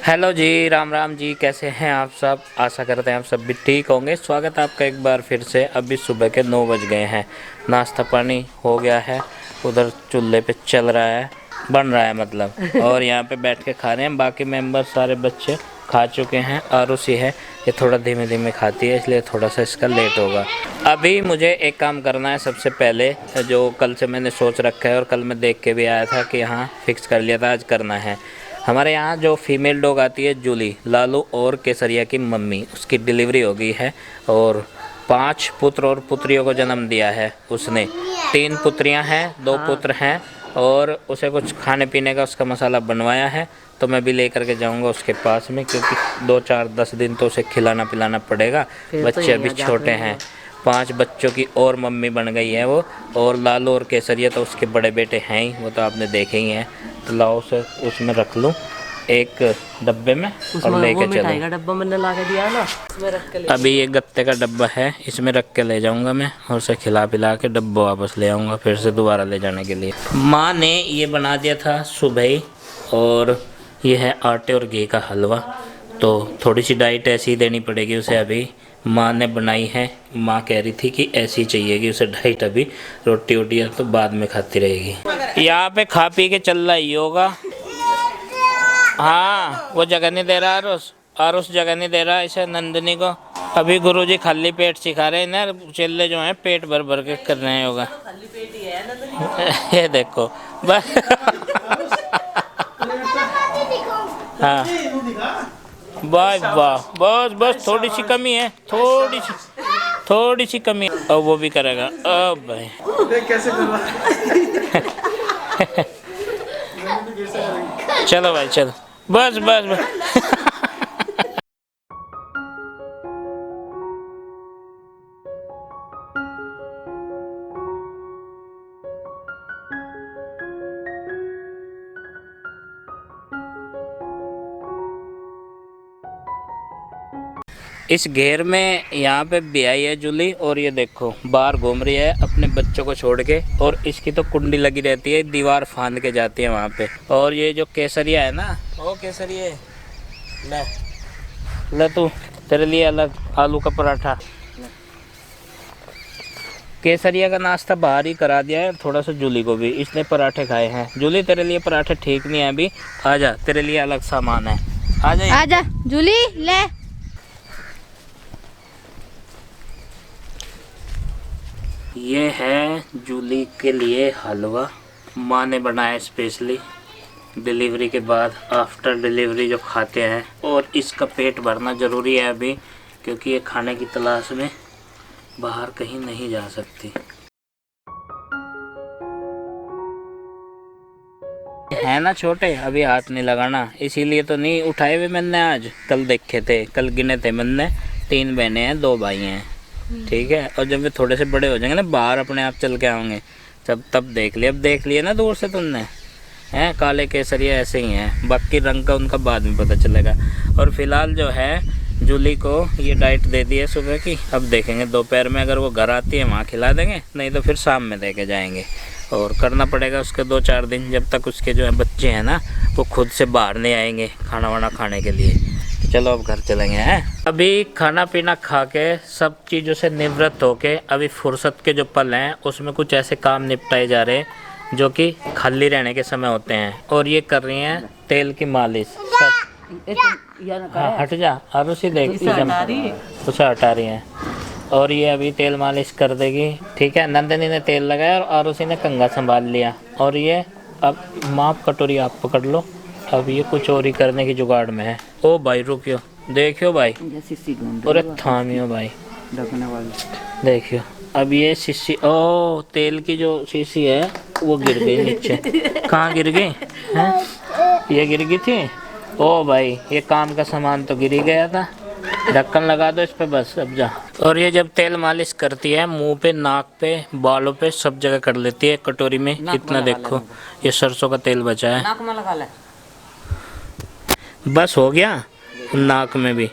Hello जी, राम राम जी। कैसे हैं आप सब? आशा करते हैं आप सब भी ठीक होंगे। स्वागत है आपका एक बार फिर से। अभी सुबह के 9 बज गए हैं। नाश्ता पानी हो गया है, उधर चूल्हे पे चल रहा है, बन रहा है मतलब। और यहाँ पे बैठ के खा रहे हैं। बाकी मेंबर सारे बच्चे खा चुके हैं। आरुषि है, ये थोड़ा धीमे धीमे खाती है, इसलिए थोड़ा सा इसका लेट होगा। अभी मुझे एक काम करना है सबसे पहले, जो कल से मैंने सोच रखा है और कल मैं देख के भी आया था कि हाँ फिक्स कर लिया था, आज करना है। हमारे यहाँ जो फीमेल डॉग आती है जूली, लालू और केसरिया की मम्मी, उसकी डिलीवरी हो गई है और 5 पुत्र और पुत्रियों को जन्म दिया है उसने। 3 पुत्रियाँ हैं, 2 पुत्र हैं। और उसे कुछ खाने पीने का उसका मसाला बनवाया है, तो मैं भी लेकर के जाऊंगा उसके पास में, क्योंकि 2-4-10 दिन तो उसे खिलाना पिलाना पड़ेगा। बच्चे अभी छोटे हैं। 5 बच्चों की और मम्मी बन गई है वो। और लालू और केसरिया तो उसके बड़े बेटे हैं ही, वो तो आपने देखे ही हैं। तो लाओ से उसमें रख लूँ एक डब्बे में और लेके चलो। का डब्बा मैंने ला के दिया ना, उसमें रख के ले। अभी ये गत्ते का डब्बा है, इसमें रख के ले जाऊंगा मैं और उसे खिला पिला के डब्बा वापस ले आऊँगा फिर से दोबारा ले जाने के लिए। माँ ने ये बना दिया था सुबह ही, और ये है आटे और घी का हलवा। तो थोड़ी सी डाइट ऐसी ही देनी पड़ेगी उसे। अभी माँ ने बनाई है, माँ कह रही थी कि ऐसी चाहिएगी उसे डाइट अभी। रोटी वोटी तो बाद में खाती रहेगी। यहाँ पे खा पी के चल रहा ही होगा। हाँ, वो जगह नहीं दे रहा आरुष, आरुष जगह नहीं दे रहा इसे नंदिनी को। अभी गुरुजी खाली पेट सिखा रहे हैं ना, चेले जो हैं पेट भर भर के कर रहे हैं योगा। खाली पेट ही है नंदनी। ये देखो बस। हाँ बस वाह, बस बस थोड़ी सी कमी है, थोड़ी सी कमी है। अब वो भी करेगा अब भाई। कैसे चलो भाई चलो, बस बस बस। इस घेर में यहाँ पे ब्याई है जूली, और ये देखो बाहर घूम रही है अपने बच्चों को छोड़ के। और इसकी तो कुंडी लगी रहती है, दीवार फांद के जाती है वहाँ पे। और ये जो केसरिया है ना, ओ केसरिया ले ले, तू तेरे लिए अलग आलू का पराठा। केसरिया का नाश्ता बाहर ही करा दिया है, थोड़ा सा जूली को भी, इसने पराठे खाए हैं। जूली तेरे लिए पराठे ठीक नहीं है अभी, आजा तेरे लिए अलग सामान है, आजा आजा जूली ले। ये है जूली के लिए हलवा, माँ ने बनाया स्पेशली डिलीवरी के बाद। आफ्टर डिलीवरी जो खाते हैं, और इसका पेट भरना ज़रूरी है अभी, क्योंकि ये खाने की तलाश में बाहर कहीं नहीं जा सकती है ना। छोटे अभी हाथ नहीं लगाना, इसीलिए तो नहीं उठाए हुए मैंने। आज कल देखे थे, कल गिने थे मैंने। 3 बहनें हैं, 2 भाई हैं, ठीक है। और जब वे थोड़े से बड़े हो जाएंगे ना, बाहर अपने आप चल के आएंगे, तब देख लिया। अब देख लिया ना दूर से तुमने, हैं काले केसरिया ऐसे ही हैं। बाकी रंग का उनका बाद में पता चलेगा। और फिलहाल जो है जूली को ये डाइट दे दी है सुबह की। अब देखेंगे दोपहर में, अगर वो घर आती है वहाँ खिला देंगे, नहीं तो फिर शाम में दे के जाएंगे। और करना पड़ेगा उसके 2-4 दिन, जब तक उसके जो है बच्चे हैं ना वो खुद से बाहर नहीं आएंगे खाना वाना खाने के लिए। चलो अब घर चलेंगे हैं। अभी खाना पीना खा के सब चीज़ों से निवृत्त होके अभी फुर्सत के जो पल हैं उसमें कुछ ऐसे काम निपटाए जा रहे हैं जो कि खाली रहने के समय होते हैं। और ये कर रही हैं तेल की मालिश सब। हाँ हट जा आरुषि, देख उसे हटा रही हैं। और ये अभी तेल मालिश कर देगी, ठीक है। नंदिनी ने तेल लगाया और आरुषि ने कंघा संभाल लिया। और ये अब माप कटोरी आप पकड़ लो, अब ये कुछ और ही करने की जुगाड़ में है। ओ भाई रुकियो, देखियो भाई, अरे थामियो भाई, देखियो अब ये शीशी, ओ तेल की जो शीशी है वो गिर गई नीचे। कहाँ गिर गई हैं? ये गिर गई थी। ओ भाई ये काम का सामान तो गिर ही गया था। ढक्कन लगा दो इस पे बस, अब जा। और ये जब तेल मालिश करती है मुंह पे, नाक पे, बालों पे, सब जगह कर लेती है। कटोरी में कितना देखो, ये सरसों का तेल बचा है, नाक में लगा ले। बस हो गया। नाक में भी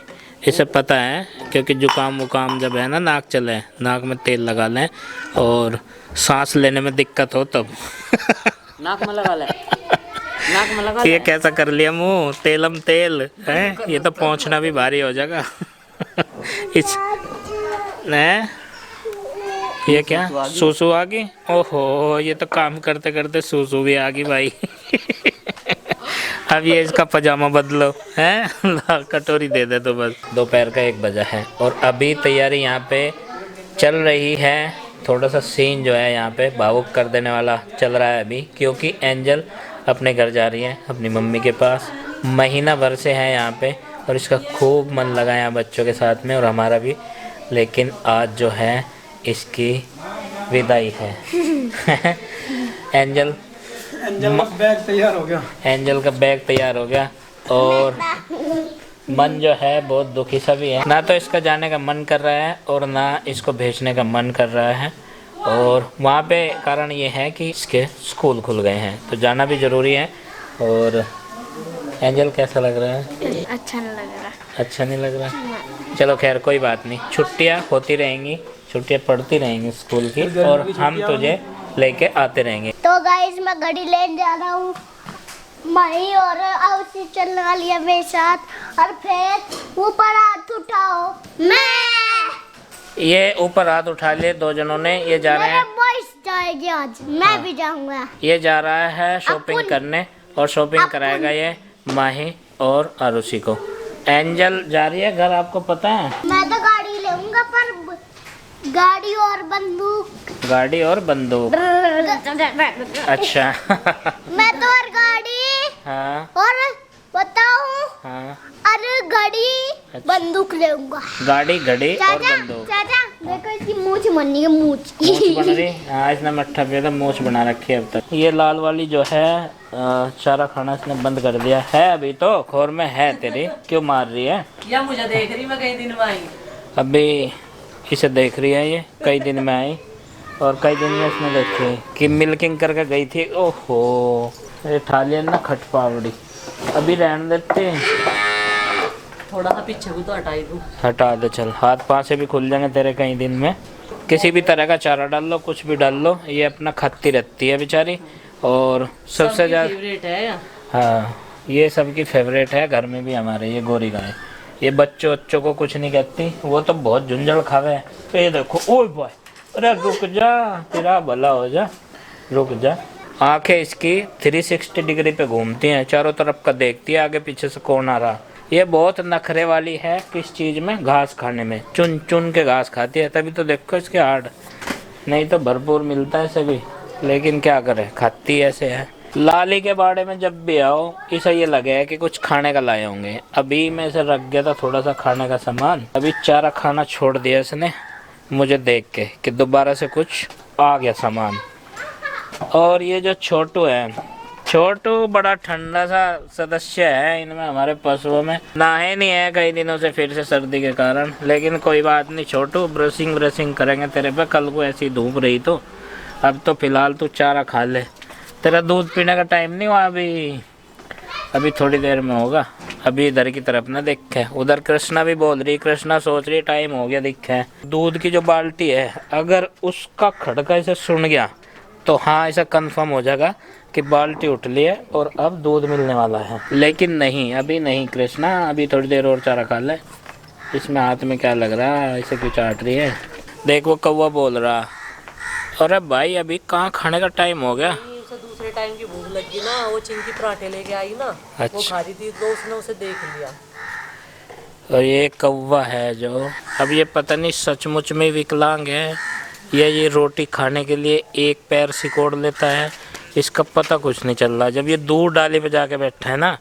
इसे पता है, क्योंकि जुकाम वुकाम जब है ना, नाक चले, नाक में तेल लगा लें और सांस लेने में दिक्कत हो तब। नाक में लगा ले। नाक में लगा ये कैसा कर लिया मुंह, तेलम तेल है। ये तो पहुंचना भी भारी हो जाएगा। इस ने ये क्या सूसू आ गई? ओहो, ये तो काम करते करते सूसू भी आ गई भाई। अब ये इसका पजामा बदलो है। ला कटोरी दे दे तो बस। दोपहर का 1 बजा है और अभी तैयारी यहाँ पे चल रही है। थोड़ा सा सीन जो है यहाँ पे भावुक कर देने वाला चल रहा है अभी, क्योंकि एंजल अपने घर जा रही है अपनी मम्मी के पास। महीना भर से है यहाँ पे और इसका खूब मन लगा है यहाँ बच्चों के साथ में और हमारा भी। लेकिन आज जो है इसकी विदाई है। एंजल का बैग तैयार हो गया। एंजल का बैग तैयार हो गया और मन जो है बहुत दुखी सा भी है। ना तो इसका जाने का मन कर रहा है और ना इसको भेजने का मन कर रहा है। और वहाँ पे कारण ये है कि इसके स्कूल खुल गए हैं तो जाना भी ज़रूरी है। और एंजल कैसा लग रहा है? अच्छा नहीं लग रहा। अच्छा नहीं लग रहा? चलो खैर कोई बात नहीं, छुट्टियाँ होती रहेंगी, छुट्टियाँ पड़ती रहेंगी स्कूल की और हम तुझे लेके आते रहेंगे। तो गाइस मैं घड़ी लेने जा रहा हूँ, मही और आउसी चलने वाली है मेरे साथ। और फिर ऊपर हाथ उठाओ। मैं ये ऊपर हाथ उठा लिए 2 जनों ने। ये जा रहे मेरे हैं, बॉयज जाएगी आज, मैं भी जाऊंगा। ये जा रहा है शॉपिंग करने और शॉपिंग कराएगा ये माही और आरुषि को। एंजल जा रही है घर, आपको पता है? मैं तो गाड़ी लेऊंगा पर गाड़ी और बंदूक। गाड़ी और बंदूक, अच्छा। मैं तो और गाड़ी हाँ और बताऊं हाँ, अरे घड़ी बंदूक लेऊंगा। गाड़ी घड़ी और चाचा बंदूक। चाचा देखो इसकी मूछ बननी है, मूछ। मूछ बन रही? हाँ, इसने मट्ठा पे तो मूछ बना रखी है अब तक। ये लाल वाली जो है चारा खाना इसने बंद कर दिया है। अभी तो खोर में है तेरी, क्यों मार रही है? या मुझे देख रही, मैं कई दिन में आई। अभी इसे देख रही है, ये कई दिन में आई और कई दिन में इसने देखी कि मिल्किंग करके गई थी। ओहो, ये ठा लिया ना खटपावड़ी। अभी रहने देते हैं, थोड़ा सा पीछे को तो हटाई दूँ। हटा दे चल, हाथ पाँव से भी खुल जाएंगे तेरे कई दिन में। किसी भी तरह का चारा डाल लो, कुछ भी डाल लो, ये अपना खाती रहती है बेचारी। और सबसे ज़्यादा फेवरेट है। हाँ, ये सबकी फेवरेट है घर में भी हमारे, ये गोरी गाय। ये बच्चों को कुछ नहीं कहती, वो तो बहुत झुंझल खावे है। तो ये देखो, ओए बॉय, अरे रुक जा, तेरा भला हो जा, रुक जा। आंखें इसकी 360 डिग्री पे घूमती हैं, चारों तरफ का देखती है, आगे पीछे से कौन आ रहा। ये बहुत नखरे वाली है किस चीज़ में? घास खाने में। चुन चुन के घास खाती है, तभी तो देखो इसके हार्ड, नहीं तो भरपूर मिलता है सभी, लेकिन क्या करे, खाती ऐसे है। लाली के बाड़े में जब भी आओ इसे ये लगे है कि कुछ खाने का लाए होंगे। अभी मैं इसे रख गया था थोड़ा सा खाने का सामान, अभी चारा खाना छोड़ दिया इसने मुझे देख के कि दोबारा से कुछ आ गया सामान। और ये जो छोटू है, छोटू बड़ा ठंडा सा सदस्य है इनमें, हमारे पशुओं में। नहाए नहीं है कई दिनों से फिर से सर्दी के कारण, लेकिन कोई बात नहीं छोटू, ब्रशिंग करेंगे तेरे पे। कल को ऐसी धूप रही तो अब तो फिलहाल तू चारा खा ले। तेरा दूध पीने का टाइम नहीं हुआ अभी थोड़ी देर में होगा। अभी इधर की तरफ ना देखे, उधर कृष्णा भी बोल रही, कृष्णा सोच रही टाइम हो गया दिखे। दूध की जो बाल्टी है अगर उसका खड़का इसे सुन गया तो हाँ, ऐसा कंफर्म हो जाएगा कि बाल्टी उठ ली है और अब दूध मिलने वाला है। लेकिन नहीं, अभी नहीं कृष्णा, अभी थोड़ी देर और चारा खा ले। इसमें हाथ में क्या लग रहा है, इसे क्यों चाट रही है? देख वो कौवा बोल रहा, अरे भाई अभी कहाँ खाने का टाइम हो गया। उसे दूसरे टाइम की भूख लगी ना, वो चिंकी पराठे लेके आई ना, वो अच्छा। खा रही थी तो उसने उसे देख लिया। और ये कौवा है जो, अब ये पता नहीं सचमुच में विकलांग है या ये रोटी खाने के लिए एक पैर सिकोड़ लेता है, इसका पता कुछ नहीं चल रहा। जब ये दूर डाली पे जाके बैठा है ना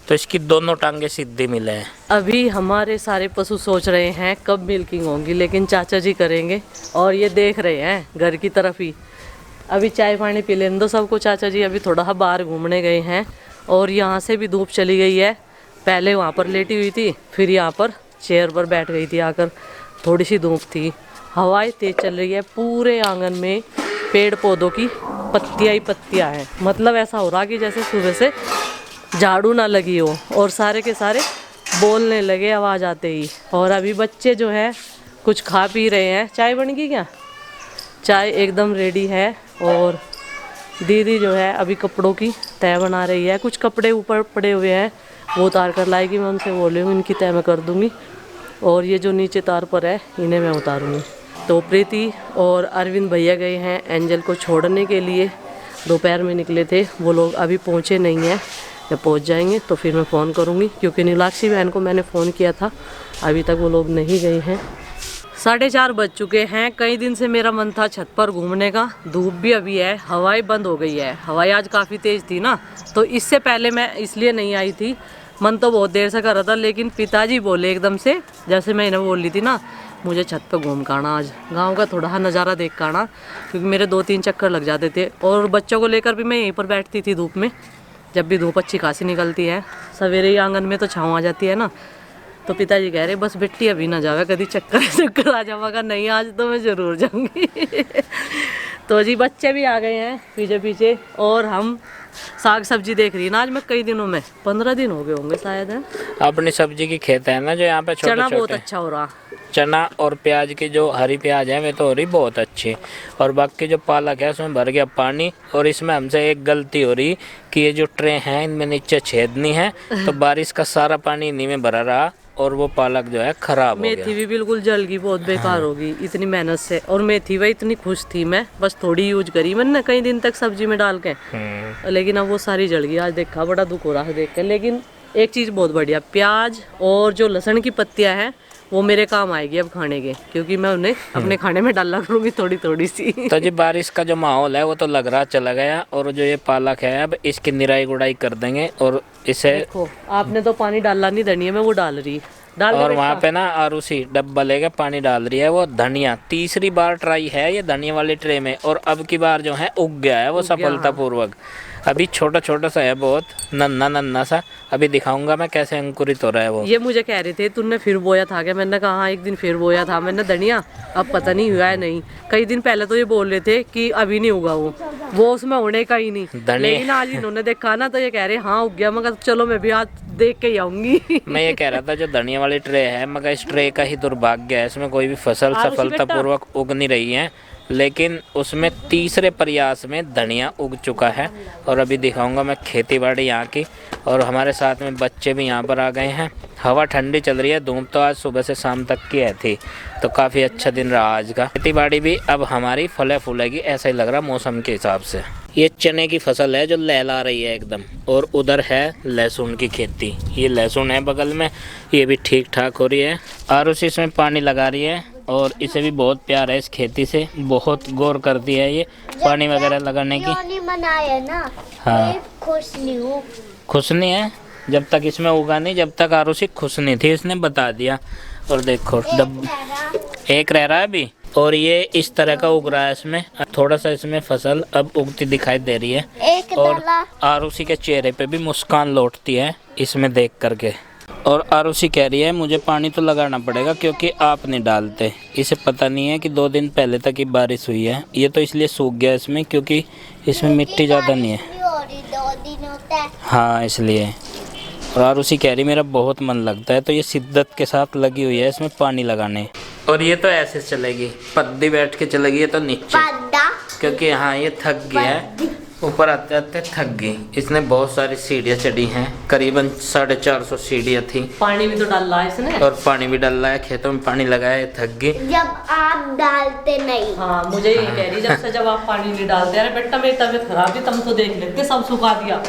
तो इसकी दोनों टांगे सीधी मिले हैं। अभी हमारे सारे पशु सोच रहे हैं कब मिल्किंग होगी, लेकिन चाचा जी करेंगे और ये देख रहे हैं घर की तरफ ही। अभी चाय पानी पी लेने दो सबको। चाचा जी अभी थोड़ा सा बाहर घूमने गए हैं और यहाँ से भी धूप चली गई है। पहले वहाँ पर लेटी हुई थी, फिर यहाँ पर चेयर पर बैठ गई थी आकर। थोड़ी सी धूप थी, हवाएं तेज चल रही है, पूरे आंगन में पेड़ पौधों की पत्तियाँ ही पत्तियाँ हैं। मतलब ऐसा हो रहा कि जैसे सुबह से झाड़ू ना लगी हो, और सारे के सारे बोलने लगे आवाज़ आते ही। और अभी बच्चे जो है कुछ खा पी रहे हैं। चाय बन गई क्या? चाय एकदम रेडी है और दीदी जो है अभी कपड़ों की तय बना रही है, कुछ कपड़े ऊपर पड़े हुए हैं वो उतार कर लाएगी, मैं उनसे बोलूँगी इनकी तय मैं कर दूँगी, और ये जो नीचे तार पर है इन्हें मैं उतारूँगी। तो प्रीति और अरविंद भैया गए हैं एंजल को छोड़ने के लिए, दोपहर में निकले थे, वो लोग अभी पहुँचे नहीं हैं, जब पहुँच जाएंगे तो फिर मैं फ़ोन करूँगी, क्योंकि नीलाक्षी बहन को मैंने फ़ोन किया था, अभी तक वो लोग नहीं गए हैं। 4:30 बज चुके हैं। कई दिन से मेरा मन था छत पर घूमने का, धूप भी अभी है, हवाएं बंद हो गई है, हवाएं आज काफ़ी तेज़ थी ना, तो इससे पहले मैं इसलिए नहीं आई थी, मन तो बहुत देर से कर रहा था, लेकिन पिताजी बोले एकदम से, जैसे मैं इन्हें बोल रही थी ना, मुझे छत पर घूम कर आना, आज गाँव का थोड़ा नज़ारा देख कर आना, क्योंकि मेरे 2-3 चक्कर लग जाते थे, और बच्चों को लेकर भी मैं यहीं पर बैठती थी धूप में, जब भी धूप अच्छी खासी निकलती है, सवेरे ही आंगन में तो छाँव आ जाती है ना। तो पिताजी कह रहे बस बेटी अभी ना जावे, कभी चक्कर आ जाएगा, नहीं आज तो मैं ज़रूर जाऊंगी। तो जी बच्चे भी आ गए हैं पीछे पीछे, और हम साग सब्जी देख रही है ना, आज मैं कई दिनों में 15 दिन हो गए होंगे शायद है। अपनी सब्जी की खेत है ना जो यहाँ पे छोटे चना बहुत छोटे, अच्छा हो रहा, चना और प्याज की जो हरी प्याज है वे तो हो रही बहुत अच्छी, और बाकी जो पालक है उसमें भर गया पानी, और इसमें हमसे एक गलती हो रही कि ये जो ट्रे हैं इनमें नीचे छेदनी है, तो बारिश का सारा पानी इन्हीं में भरा रहा, और वो पालक जो है खराब हो गया। मेथी भी बिल्कुल जल गई, बहुत बेकार होगी इतनी मेहनत से, और मेथी वही इतनी खुश थी मैं, बस थोड़ी यूज करी मैंने कई दिन तक सब्जी में डाल के, लेकिन अब वो सारी जल गई, आज देखा बड़ा दुख हो रहा है देख के। लेकिन एक चीज़ बहुत बढ़िया, प्याज और जो लहसुन की पत्तियां हैं वो मेरे काम आएगी अब खाने के, क्योंकि मैं उन्हें अपने खाने में डाला करूँगी थोड़ी थोड़ी सी। तो जी बारिश का जो माहौल है वो तो लग रहा चला गया, और जो ये पालक है अब इसकी निराई गुड़ाई कर देंगे, और इसे देखो आपने तो पानी डाला नहीं, धनिया में वो डाल रही डाल, और वहाँ पे ना आरुषि डब्बा लेके पानी डाल रही है, वो धनिया तीसरी बार ट्राई है ये धनिया वाली ट्रे में, और अब की बार जो है उग गया है वो सफलतापूर्वक। अभी छोटा छोटा सा है, बहुत नन्ना नन्ना सा, अभी दिखाऊंगा मैं कैसे अंकुरित हो रहा है वो। ये मुझे कह रहे थे तुमने फिर बोया था क्या, मैंने कहा हाँ एक दिन फिर बोया था मैंने धनिया, अब पता नहीं हुआ है नहीं, कई दिन पहले तो ये बोल रहे थे कि अभी नहीं होगा वो उसमें होने का ही नहीं, लेकिन आज इन्होंने देखा ना तो ये कह रहे हाँ उग गया, मगर चलो मैं भी आज देख के ही आऊंगी। मैं ये कह रहा था जो धनिया वाली ट्रे है, मगर इस ट्रे का ही दुर्भाग्य है, इसमें कोई भी फसल सफलतापूर्वक उग नहीं रही है, लेकिन उसमें तीसरे प्रयास में धनिया उग चुका है, और अभी दिखाऊंगा मैं खेती बाड़ी यहाँ की, और हमारे साथ में बच्चे भी यहाँ पर आ गए हैं। हवा ठंडी चल रही है, धूप तो आज सुबह से शाम तक की है थी, तो काफ़ी अच्छा दिन रहा आज का। खेती बाड़ी भी अब हमारी फले फूलेगी, ऐसा ही लग रहा मौसम के हिसाब से। ये चने की फसल है जो लहला रही है एकदम, और उधर है लहसुन की खेती, ये लहसुन है बगल में, ये भी ठीक ठाक हो रही है। आरुषि इसमें पानी लगा रही है, और इसे भी बहुत प्यार है इस खेती से, बहुत गौर करती है ये पानी वगैरह लगाने की। नहीं मनाया ना, हाँ खुश नहीं हूँ, खुश नहीं है, जब तक इसमें उगा नहीं, जब तक आरुषि खुश नहीं थी, इसने बता दिया। और देखो एक रह रहा है अभी, और ये इस तरह का उग रहा है, इसमें थोड़ा सा इसमें फसल अब उगती दिखाई दे रही है, एक और आरुषि के चेहरे पे भी मुस्कान लौटती है इसमें देख करके। और आरुषि कह रही है मुझे पानी तो लगाना पड़ेगा क्योंकि आप नहीं डालते, इसे पता नहीं है कि 2 दिन पहले तक ही बारिश हुई है, ये तो इसलिए सूख गया इसमें क्योंकि इसमें मिट्टी ज़्यादा नहीं है। 2 दिन होता है, हाँ इसलिए। और आरुषि कह रही मेरा बहुत मन लगता है, तो ये शिद्दत के साथ लगी हुई है इसमें पानी लगाने। और ये तो ऐसे चलेगी, पद्दी बैठ के चलेगी, ये तो नीचे, पद्दा क्योंकि हाँ ये थक गई है, ऊपर आते आते थक गई। इसने बहुत सारी सीढ़ियाँ चढ़ी हैं, करीबन 450 सीढ़ियाँ थी, पानी भी तो डाल है इसने, और पानी भी डाल रहा है, खेतों में पानी लगाया है, थक गई। जब आप डालते नहीं। हाँ मुझे ये कह रही जब आप पानी नहीं डालते, अरे बेटा मेरी तबीयत खराब थी, तुम तो देख लेते सब सुखा दिया।